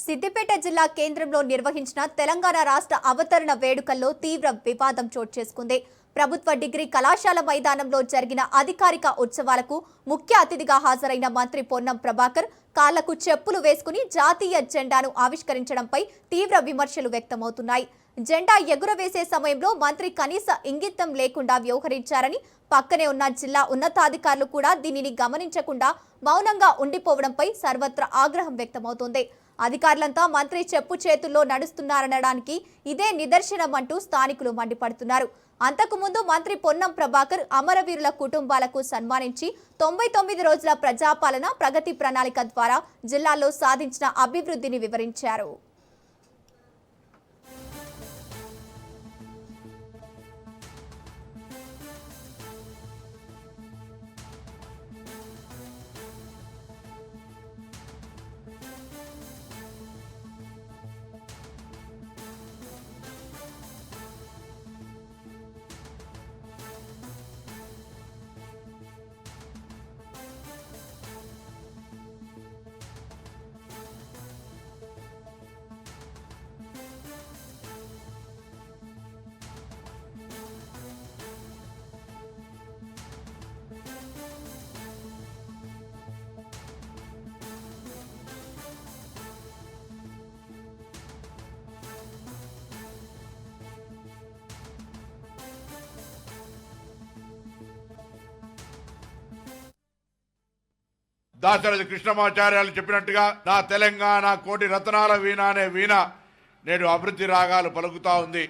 సిద్దిపేట జిల్లా కేంద్రంలో నిర్వహించిన తెలంగాణ రాష్ట్ర అవతరణ వేడుకల్లో తీవ్ర వివాదం చోటు చేసుకుంది. ప్రభుత్వ డిగ్రీ కళాశాల మైదానంలో జరిగిన అధికారిక ఉత్సవాలకు ముఖ్య అతిథిగా హాజరైన మంత్రి పొన్నం ప్రభాకర్ కాళ్లకు చెప్పులు వేసుకుని జాతీయ జెండాను ఆవిష్కరించడంపై తీవ్ర విమర్శలు వ్యక్తమవుతున్నాయి. జెండా ఎగురవేసే సమయంలో మంత్రి కనీస ఇంగితం లేకుండా వ్యవహరించారని, పక్కనే ఉన్న జిల్లా ఉన్నతాధికారులు కూడా దీనిని గమనించకుండా మౌనంగా ఉండిపోవడంపై సర్వత్రా ఆగ్రహం వ్యక్తమవుతోంది. అధికారులంతా మంత్రి చెప్పు చేతుల్లో నడుస్తున్నారనడానికి ఇదే నిదర్శనం అంటూ స్థానికులు మండిపడుతున్నారు. అంతకుముందు మంత్రి పొన్నం ప్రభాకర్ అమరవీరుల కుటుంబాలకు సన్మానించి 99 రోజుల ప్రజాపాలన ప్రగతి ప్రణాళిక ద్వారా జిల్లాలో సాధించిన అభివృద్ధిని వివరించారు. దాశరథి కృష్ణమాచార్యాలు చెప్పినట్టుగా నా తెలంగాణ కోటి రత్నాల వీణ అనే వీణ నేడు అభివృద్ధి రాగాలు పలుకుతా ఉంది.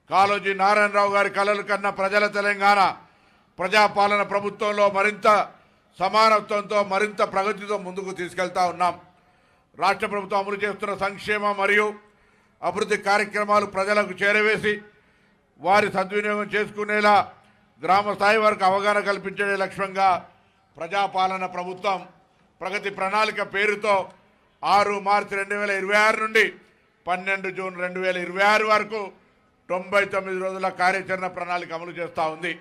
కాళోజీ నారాయణరావు గారి కలలు కన్న ప్రజల తెలంగాణ ప్రజాపాలన ప్రభుత్వంలో మరింత సమానత్వంతో మరింత ప్రగతితో ముందుకు తీసుకెళ్తా ఉన్నాం. రాష్ట్ర ప్రభుత్వం అమలు చేస్తున్న సంక్షేమ మరియు అభివృద్ధి కార్యక్రమాలు ప్రజలకు చేరవేసి వారి సద్వినియోగం చేసుకునేలా గ్రామ స్థాయి వరకు అవగాహన కల్పించే లక్ష్యంగా ప్రజాపాలన ప్రభుత్వం ప్రగతి ప్రణాళిక పేరుతో 6 మార్చి 2026 నుండి 12 జూన్ 2026 వరకు 99 రోజుల కార్యాచరణ ప్రణాళిక అమలు చేస్తూ ఉంది.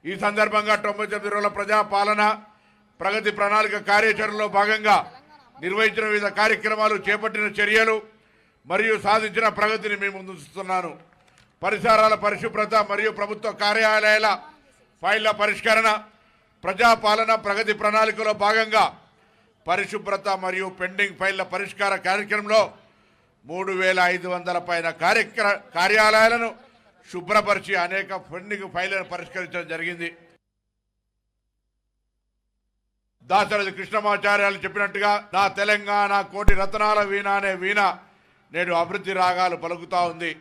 ఈ సందర్భంగా 99 రోజుల ప్రజాపాలన ప్రగతి ప్రణాళిక కార్యాచరణలో భాగంగా నిర్వహించిన వివిధ కార్యక్రమాలు, చేపట్టిన చర్యలు మరియు సాధించిన ప్రగతిని మేము ముందుస్తున్నాను. పరిసరాల పరిశుభ్రత మరియు ప్రభుత్వ కార్యాలయాల ఫైళ్ల పరిష్కరణ, ప్రజాపాలన ప్రగతి ప్రణాళికలో భాగంగా పరిశుభ్రత మరియు పెండింగ్ ఫైళ్ల పరిష్కార కార్యక్రమంలో 3500 పైన కార్యాలయాలను శుభ్రపరిచి అనేక పెండింగ్ ఫైళ్లను పరిష్కరించడం జరిగింది. దాశరథి కృష్ణమాచార్యాలు చెప్పినట్టుగా నా తెలంగాణ కోటి రత్నాల వీణ అనే వీణ నేడు అభివృద్ధి రాగాలు పలుకుతా ఉంది.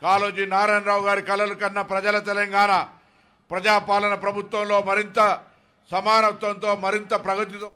కాళోజీ నారాయణరావు గారి కలలు కన్న ప్రజల తెలంగాణ ప్రజాపాలన ప్రభుత్వంలో మరింత సమానత్వంతో మరింత ప్రగతితో